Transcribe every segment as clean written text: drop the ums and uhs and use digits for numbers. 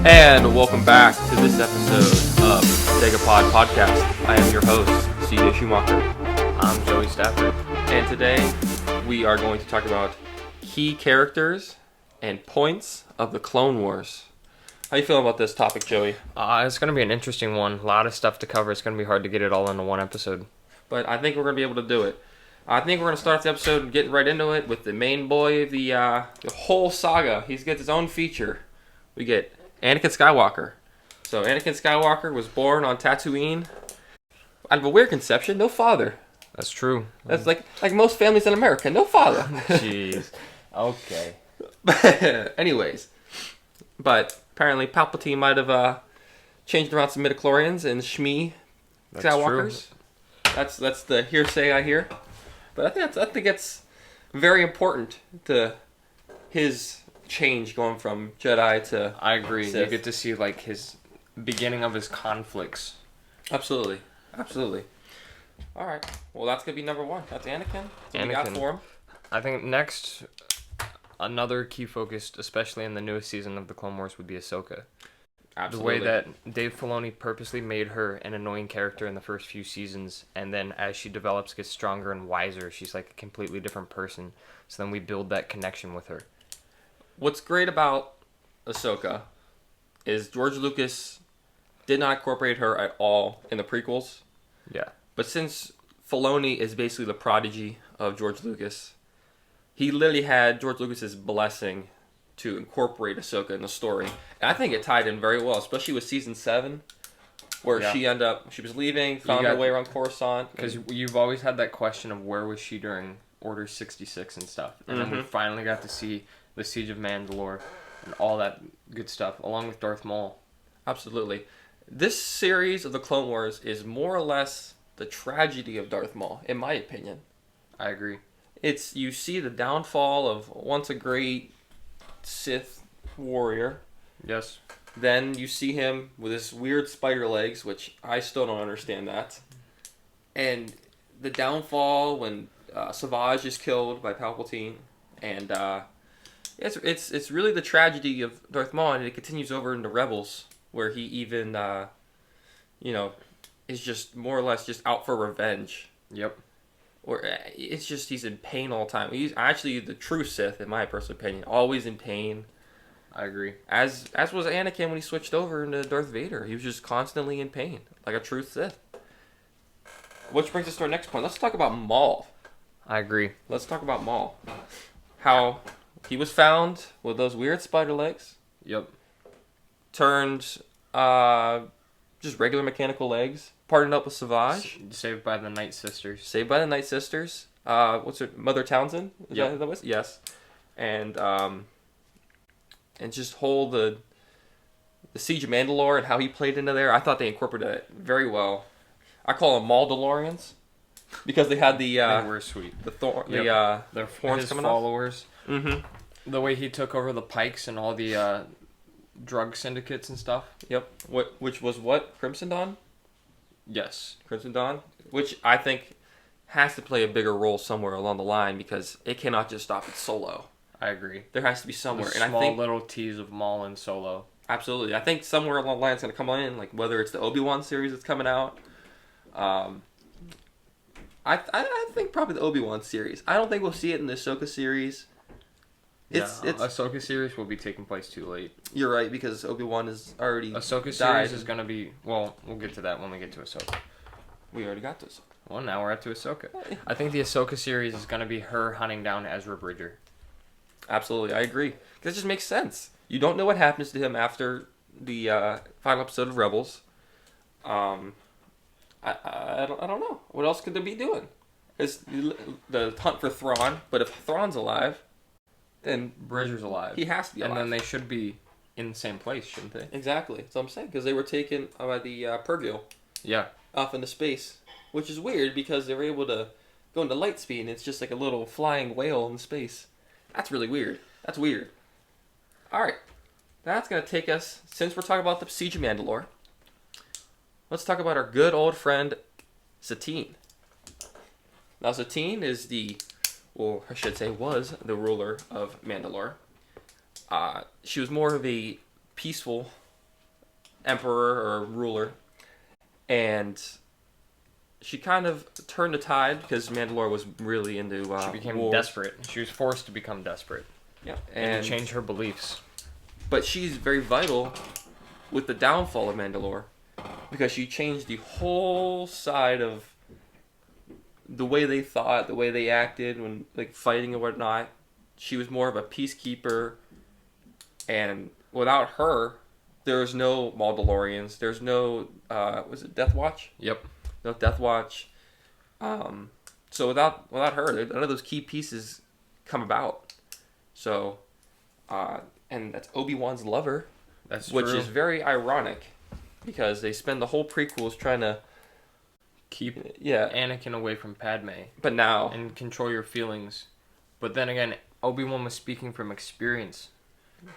And welcome back to this episode of DagoPod Podcast. I am your host, CJ Schumacher. I'm Joey Stafford. And today we are going to talk about key characters and points of the Clone Wars. How you feeling about this topic, Joey? It's going to be an interesting one. A lot of stuff to cover. It's going to be hard to get it all into one episode. But I think we're going to be able to do it. I think we're going to start the episode and get right into it with the main boy of the whole saga. He gets his own feature. We get Anakin Skywalker. So Anakin Skywalker was born on Tatooine. Out of a weird conception, no father. That's true. That's like most families in America, no father. Jeez. Okay. Anyways, but apparently Palpatine might have changed around some midichlorians and Shmi Skywalkers. That's the hearsay I hear. But I think it's very important to his change going from Jedi to I agree. Sith. You get to see like his beginning of his conflicts. Absolutely. All right. Well, that's gonna be number one. That's Anakin. What you got for him? I think next, another key focus, especially in the newest season of the Clone Wars, would be Ahsoka. Absolutely. The way that Dave Filoni purposely made her an annoying character in the first few seasons, and then as she develops, gets stronger and wiser, she's like a completely different person. So then we build that connection with her. What's great about Ahsoka is George Lucas did not incorporate her at all in the prequels. Yeah. But since Filoni is basically the prodigy of George Lucas, he literally had George Lucas's blessing to incorporate Ahsoka in the story. And I think it tied in very well, especially with season 7, where she was leaving, found her way around Coruscant. Because you've always had that question of where was she during Order 66 and stuff. And then we finally got to see the Siege of Mandalore and all that good stuff, along with Darth Maul. Absolutely. This series of the Clone Wars is more or less the tragedy of Darth Maul, in my opinion. I agree. You see the downfall of once a great Sith warrior. Yes. Then you see him with his weird spider legs, which I still don't understand that. And the downfall when Savage is killed by Palpatine, and it's really the tragedy of Darth Maul, and it continues over into Rebels, where he even is just more or less just out for revenge. Yep. Or it's just he's in pain all the time. He's actually the true Sith, in my personal opinion. Always in pain. I agree. As was Anakin when he switched over into Darth Vader. He was just constantly in pain, like a true Sith. Which brings us to our next point. Let's talk about Maul. I agree. Let's talk about Maul. How he was found with those weird spider legs. Yep. Turned just regular mechanical legs. Partnered up with Savage. Saved by the Night Sisters. What's her Mother Townsend? Is yep. that who that was? Yes. And just hold the Siege of Mandalore and how he played into there. I thought they incorporated it very well. I call them Mauldalorians because they had the they were sweet. The their horns coming followers. off. Mm-hmm. The way he took over the Pikes and all the drug syndicates and stuff. Yep. Which was what? Crimson Dawn? Yes. Crimson Dawn, which I think has to play a bigger role somewhere along the line because it cannot just stop at Solo. I agree. There has to be somewhere. And I think little tease of Maul and Solo. Absolutely. I think somewhere along the line it's going to come in, like whether it's the Obi-Wan series that's coming out. I think probably the Obi-Wan series. I don't think we'll see it in the Ahsoka series. It's Ahsoka series will be taking place too late. You're right, because Obi-Wan is already Ahsoka series is going to be... Well, we'll get to that when we get to Ahsoka. We already got to Ahsoka. Well, now we're at to Ahsoka. I think the Ahsoka series is going to be her hunting down Ezra Bridger. Absolutely, I agree. Because it just makes sense. You don't know what happens to him after the final episode of Rebels. I don't know. What else could they be doing? It's the hunt for Thrawn, but if Thrawn's alive... Then Bridger's alive. He has to be alive. And then they should be in the same place, shouldn't they? Exactly. That's what I'm saying. Because they were taken by the Purrgil. Yeah. Off into space. Which is weird because they were able to go into light speed and it's just like a little flying whale in space. That's really weird. That's weird. Alright. That's going to take us, since we're talking about the Siege of Mandalore, let's talk about our good old friend Satine. Now Satine is or I should say was the ruler of Mandalore. She was more of a peaceful emperor or ruler, and she kind of turned the tide because Mandalore was really into She became wars. desperate. She was forced to become desperate. Yeah, And change her beliefs. But she's very vital with the downfall of Mandalore because she changed the whole side of the way they thought, the way they acted when like fighting and whatnot. She was more of a peacekeeper, and without her, there's no Mandalorians. There's no was it Death Watch? Yep. No Death Watch. So without her, none of those key pieces come about. So, and that's Obi-Wan's lover. That's which true. is very ironic because they spend the whole prequels trying to keep Anakin away from Padme. But now and control your feelings. But then again, Obi-Wan was speaking from experience.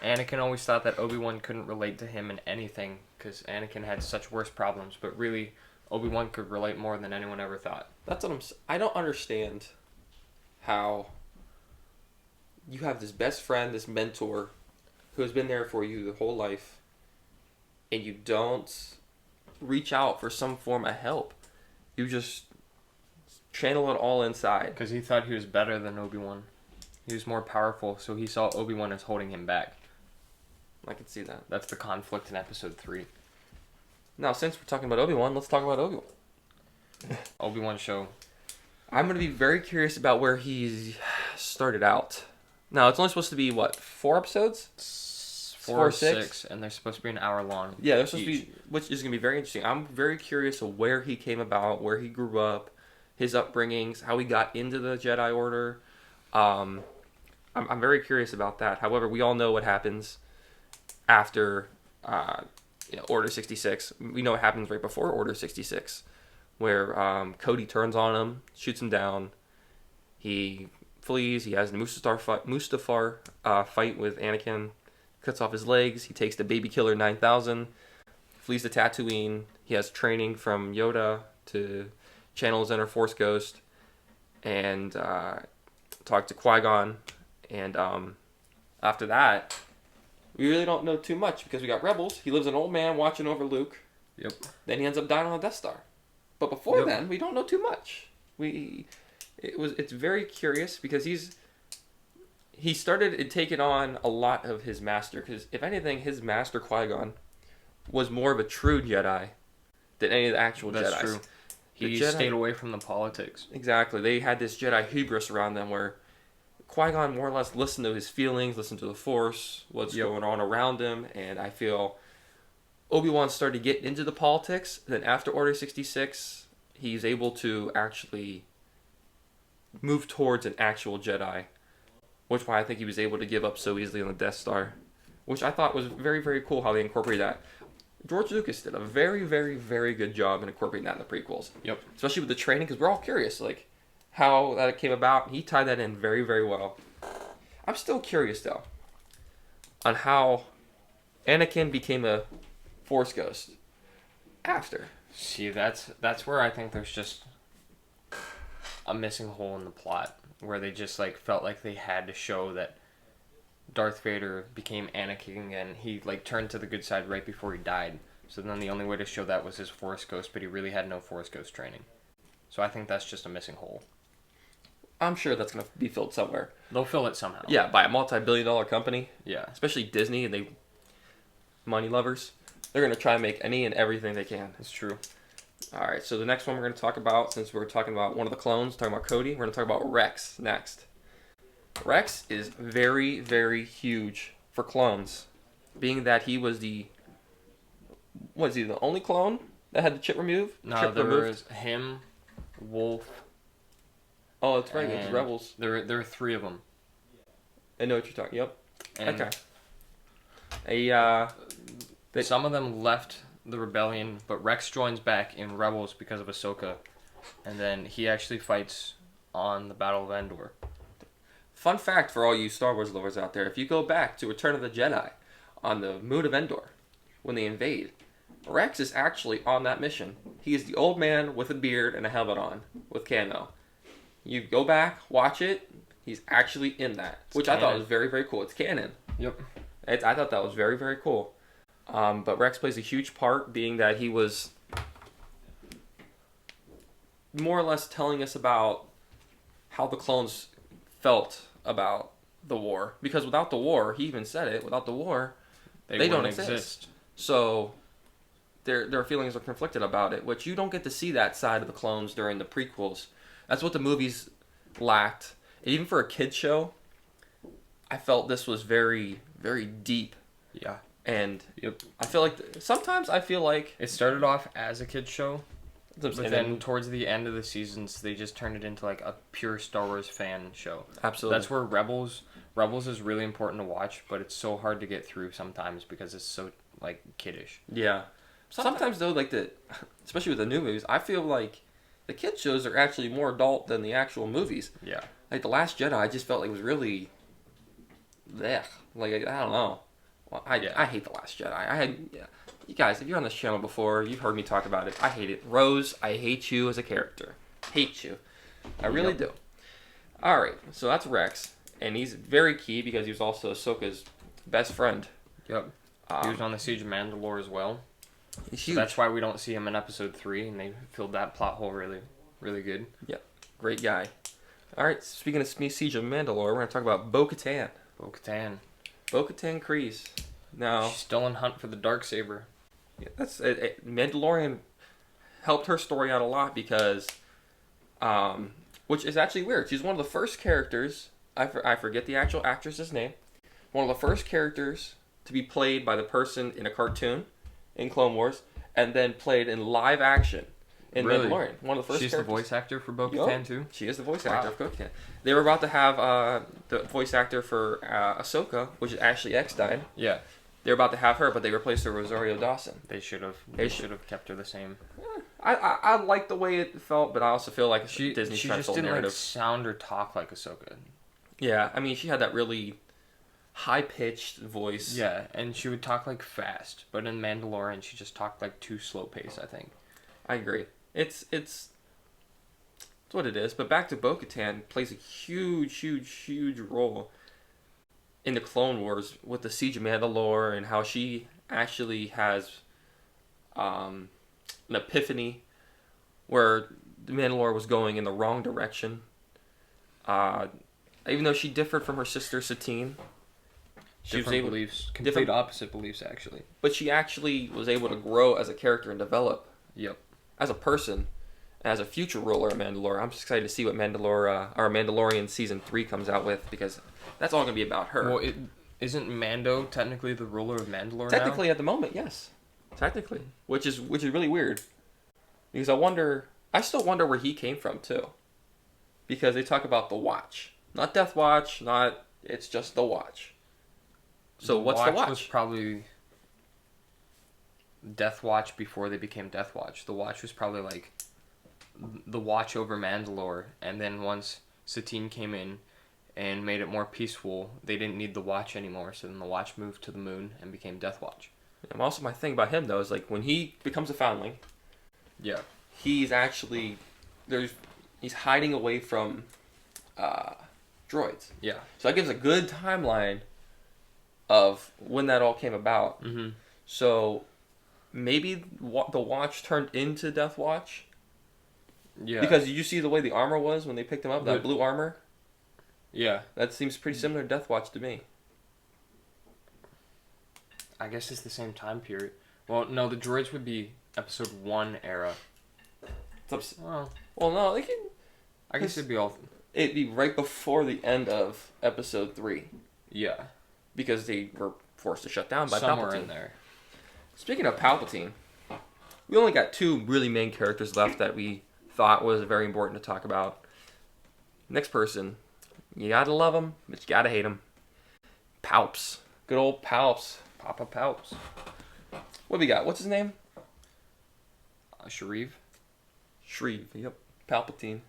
Anakin always thought that Obi-Wan couldn't relate to him in anything because Anakin had such worse problems. But really, Obi-Wan could relate more than anyone ever thought. That's what I don't understand how you have this best friend, this mentor, who has been there for you the whole life, and you don't reach out for some form of help. You just channel it all inside. Because he thought he was better than Obi-Wan. He was more powerful, so he saw Obi-Wan as holding him back. I can see that. That's the conflict in episode 3. Now, since we're talking about Obi-Wan, let's talk about Obi-Wan. Obi-Wan show. I'm going to be very curious about where he started out. Now, it's only supposed to be, what, 4 episodes? 4 or 6, and they're supposed to be an hour long. Yeah, they're supposed to be, which is going to be very interesting. I'm very curious of where he came about, where he grew up, his upbringings, how he got into the Jedi Order. I'm very curious about that. However, we all know what happens after Order 66. We know what happens right before Order 66, where Cody turns on him, shoots him down. He flees. He has the Mustafar fight with Anakin, cuts off his legs. He takes the Baby Killer 9000, flees to Tatooine. He has training from Yoda to channel his inner Force Ghost, and talk to Qui-Gon. And after that, we really don't know too much because we got Rebels. He lives an old man watching over Luke. Yep. Then he ends up dying on the Death Star. But before then, we don't know too much. It's very curious because he started taking on a lot of his master. Because if anything, his master Qui-Gon was more of a true Jedi than any of the actual Jedis. That's true. He stayed away from the politics. Exactly. They had this Jedi hubris around them where Qui-Gon more or less listened to his feelings, listened to the Force, what's going on around him, and I feel Obi-Wan started getting into the politics. Then after Order 66, he's able to actually move towards an actual Jedi, which why I think he was able to give up so easily on the Death Star, which I thought was very, very cool how they incorporated that. George Lucas did a very, very, very good job in incorporating that in the prequels. Yep. Especially with the training, because we're all curious, like, how that came about. He tied that in very, very well. I'm still curious, though, on how Anakin became a Force Ghost after. See, that's where I think there's just a missing hole in the plot, where they just like felt like they had to show that Darth Vader became Anakin and he like turned to the good side right before he died. So then the only way to show that was his Force Ghost, but he really had no Force Ghost training. So I think that's just a missing hole. I'm sure that's going to be filled somewhere. They'll fill it somehow. Yeah, by a multi-billion-dollar company. Yeah. Especially Disney, and they money lovers. They're going to try and make any and everything they can. It's true. All right, so the next one we're going to talk about, since we're talking about one of the clones, talking about Cody, we're going to talk about Rex next. Rex is very, very huge for clones, being that he was the only clone that had the chip removed? No, there was him, Wolf. Oh, that's right. It's Rebels. There were 3 of them. I know what you're talking. Yep. And okay. Some of them left the rebellion, but Rex joins back in Rebels because of Ahsoka, and then he actually fights on the Battle of Endor. Fun fact for all you Star Wars lovers out there: if you go back to Return of the Jedi, on the moon of Endor, when they invade, Rex is actually on that mission. He is the old man with a beard and a helmet on, with camo. You go back, watch it. He's actually in that, which I thought was very, very cool. It's canon. Yep. I thought that was very, very cool. But Rex plays a huge part, being that he was more or less telling us about how the clones felt about the war. Because without the war, he even said it, without the war, they don't exist. So their feelings are conflicted about it, which you don't get to see that side of the clones during the prequels. That's what the movies lacked. And even for a kid's show, I felt this was very, very deep. Yeah. And I feel like sometimes I feel like it started off as a kid's show, but and then towards the end of the seasons, they just turned it into like a pure Star Wars fan show. Absolutely. That's where Rebels is really important to watch, but it's so hard to get through sometimes because it's so like kiddish. Yeah. Sometimes though, like especially with the new movies, I feel like the kids shows are actually more adult than the actual movies. Yeah. Like The Last Jedi, I just felt like it was really, blech. Like I don't know. Well, I hate The Last Jedi. You guys, if you're on this channel before, you've heard me talk about it. I hate it. Rose, I hate you as a character. Hate you. I really do. All right, so that's Rex, and he's very key because he was also Ahsoka's best friend. Yep. He was on the Siege of Mandalore as well. He's huge. So that's why we don't see him in Episode 3, and they filled that plot hole really, really good. Yep. Great guy. All right, speaking of Siege of Mandalore, we're going to talk about Bo-Katan. Bo-Katan. Bo-Katan Kryze. Now, she's still in hunt for the Darksaber. Yeah, that's Mandalorian helped her story out a lot because, which is actually weird. She's one of the first characters. I forget the actual actress's name. One of the first characters to be played by the person in a cartoon in Clone Wars, and then played in live action in Mandalorian. One of the first. She's characters. The voice actor for Bo-Katan too. She is the voice actor of Bo-Katan. They were about to have the voice actor for Ahsoka, which is Ashley Eckstein. Yeah. They were about to have her, but they replaced her with Rosario Dawson. They should have. They should have kept her the same. I like the way it felt, but I also feel like Disney's trying to she just didn't narrative. like sound or talk like Ahsoka. Yeah, I mean, she had that really high-pitched voice. Yeah, and she would talk like fast, but in Mandalorian, she just talked like too slow pace, I think. I agree. It's what it is. But back to Bo-Katan plays a huge role in the Clone Wars with the Siege of Mandalore and how she actually has an epiphany where the Mandalore was going in the wrong direction. Even though she differed from her sister Satine, she was able beliefs, complete opposite beliefs actually. But she actually was able to grow as a character and develop. Yep. As a person, as a future ruler of Mandalore. I'm just excited to see what Mandalorian season 3 comes out with because that's all going to be about her. Well, isn't Mando technically the ruler of Mandalore Technically, now? at the moment, yes. Technically, which is really weird because I still wonder where he came from too, because they talk about the Watch, not Death Watch, it's just the Watch. So what's the Watch? Was probably Death Watch before they became Death Watch. The Watch was probably like the watch over Mandalore, and then once Satine came in and made it more peaceful, they didn't need the Watch anymore, so then the Watch moved to the moon and became Death Watch. And also my thing about him though is like when he becomes a foundling, yeah, he's actually he's hiding away from droids. Yeah. So that gives a good timeline of when that all came about. Mm-hmm. So maybe the Watch turned into Death Watch. Yeah. Because you see the way the armor was when they picked him up, that blue armor? Yeah. That seems pretty similar to Death Watch to me. I guess it's the same time period. Well, no, the droids would be Episode 1 era. Well, no, they can... I guess it'd be all... It'd be right before the end of Episode 3. Yeah. Because they were forced to shut down by Somewhere Palpatine. in there. Speaking of Palpatine, we only got 2 really main characters left that we thought was very important to talk about. Next person, you gotta love him, but you gotta hate him. Palps. Good old Palps. Papa Palps. What we got? What's his name? Sharif. Shreve. Yep. Palpatine.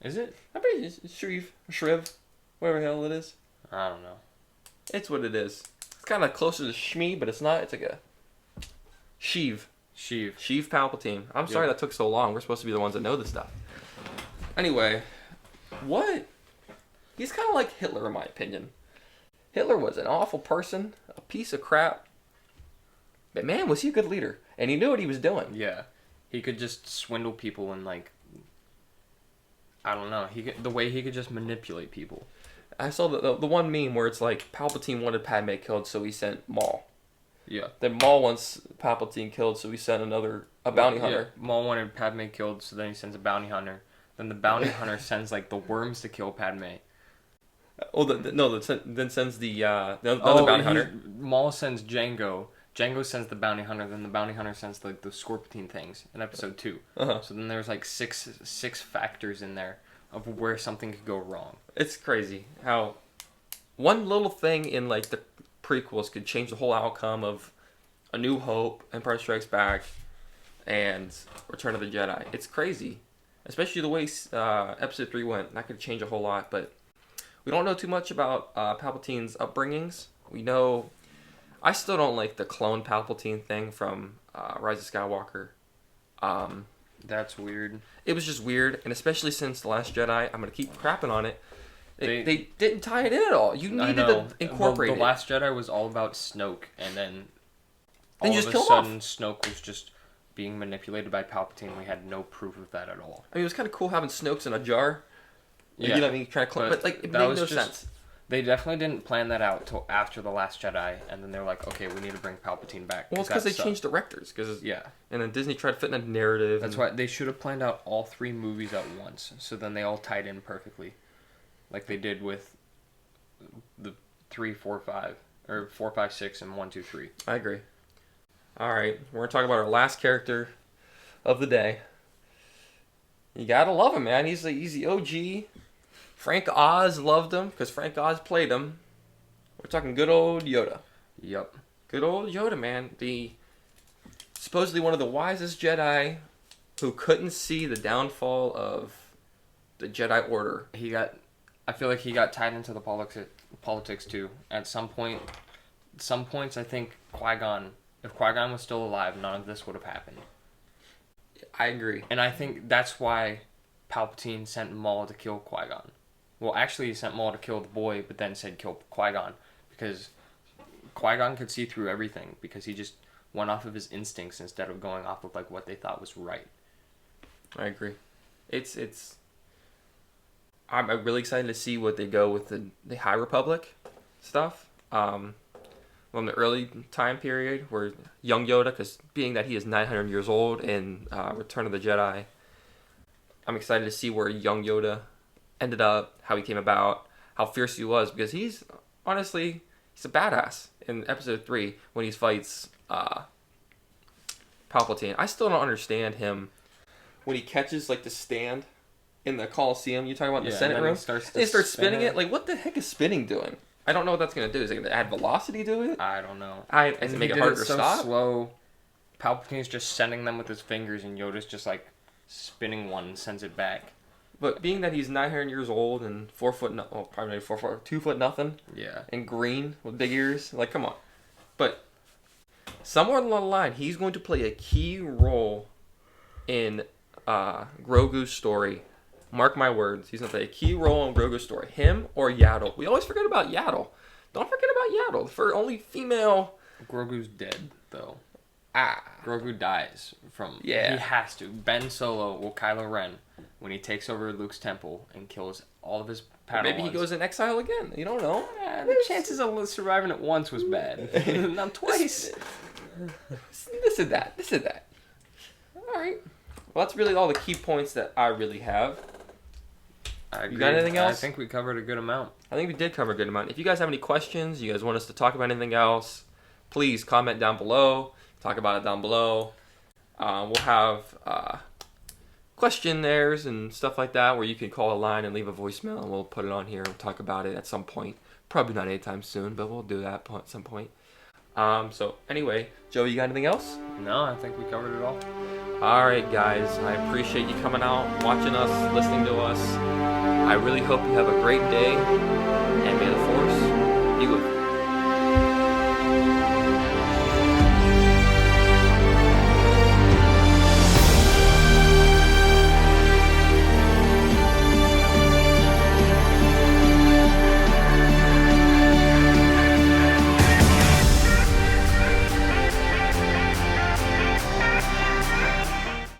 Is it? I bet it's Shreve. Shriv. Whatever the hell it is. I don't know. It's what it is. It's kind of closer to Shmi, but it's not. It's like a... Sheev. Sheev Palpatine. I'm sorry that took so long. We're supposed to be the ones that know this stuff. Anyway, what? He's kind of like Hitler, in my opinion. Hitler was an awful person, a piece of crap, But man, was he a good leader. And he knew what he was doing. Yeah. He could just swindle people and, like, I don't know. The way he could just manipulate people. I saw the one meme where it's like Palpatine wanted Padme killed, so he sent Maul. Yeah. Then Maul wants Palpatine killed, so he sent a bounty hunter. Yeah. Maul wanted Padme killed, so then he sends a bounty hunter. Then the bounty hunter sends, like, the worms to kill Padme. Oh, then sends the other bounty hunter. Maul sends Jango. Jango sends the bounty hunter. Then the bounty hunter sends, like, the scorpion things in episode 2. Uh-huh. So then there's, like, six factors in there of where something could go wrong. It's crazy how one little thing in, like, the prequels could change the whole outcome of A New Hope, Empire Strikes Back, and Return of the Jedi. It's crazy. Especially the way episode 3 went. That could change a whole lot, but we don't know too much about Palpatine's upbringings. We know... I still don't like the clone Palpatine thing from Rise of Skywalker. That's weird. It was just weird, and especially since The Last Jedi, I'm going to keep crapping on it. They didn't tie it in at all. You needed to incorporate it. The Last Jedi was all about Snoke, and then all just of a kill him sudden off. Snoke was just being manipulated by Palpatine. We had no proof of that at all. I mean, it was kind of cool having Snoke's in a jar. Yeah. You know what I mean? Trying to clone, but like, it made no sense. They definitely didn't plan that out till after The Last Jedi, and then they were like, okay, we need to bring Palpatine back. Well, it's because they changed directors. Yeah. And then Disney tried to fit in a narrative. That's why they should have planned out all 3 movies at once, so then they all tied in perfectly. Like they did with the 3, 4, 5, or 4, 5, 6, and 1, 2, 3. I agree. All right, we're going to talk about our last character of the day. You got to love him, man. He's the OG. Frank Oz loved him because Frank Oz played him. We're talking good old Yoda. Yep. Good old Yoda, man. Supposedly one of the wisest Jedi who couldn't see the downfall of the Jedi Order. I feel like he got tied into the politics too. At some points, I think Qui-Gon, if Qui-Gon was still alive, none of this would have happened. I agree. And I think that's why Palpatine sent Maul to kill Qui-Gon. Well, actually, he sent Maul to kill the boy, but then said kill Qui-Gon. Because Qui-Gon could see through everything, because he just went off of his instincts instead of going off of like what they thought was right. I agree. I'm really excited to see what they go with the High Republic stuff. From the early time period where young Yoda, because being that he is 900 years old in Return of the Jedi, I'm excited to see where young Yoda ended up, how he came about, how fierce he was, because he's a badass in episode 3 when he fights Palpatine. I still don't understand him when he catches like the stand in the Coliseum. You talking about the Senate room? He starts spinning it. Like, what the heck is spinning doing? I don't know what that's gonna do. Is it gonna add velocity to it? I don't know. Does it make it harder to stop? Slow. Palpatine's just sending them with his fingers, and Yoda's just like spinning one and sends it back. But being that he's 900 years old and 4 foot, 2 foot nothing. Yeah. And green with big ears, like, come on. But somewhere along the line, he's going to play a key role in Grogu's story. Mark my words. He's going to play a key role in Grogu's story. Him or Yaddle. We always forget about Yaddle. Don't forget about Yaddle. For only female. Grogu's dead, though. Ah. Grogu dies from... Yeah. He has to. Ben Solo, or Kylo Ren, when he takes over Luke's temple and kills all of his Padawans. Maybe he goes in exile again. You don't know. The chances of surviving it once was bad. Not twice. This and that. All right. Well, that's really all the key points that I really have. I agree. You got anything else? I think we covered a good amount. I think we did cover a good amount. If you guys have any questions, you guys want us to talk about anything else, please comment down below. Talk about it down below. We'll have questionnaires and stuff like that where you can call a line and leave a voicemail, and we'll put it on here and talk about it at some point. Probably not anytime soon, but we'll do that at some point. So anyway, Joe, you got anything else? No, I think we covered it all. All right, guys. I appreciate you coming out, watching us, listening to us. I really hope you have a great day, and may the Force be with you.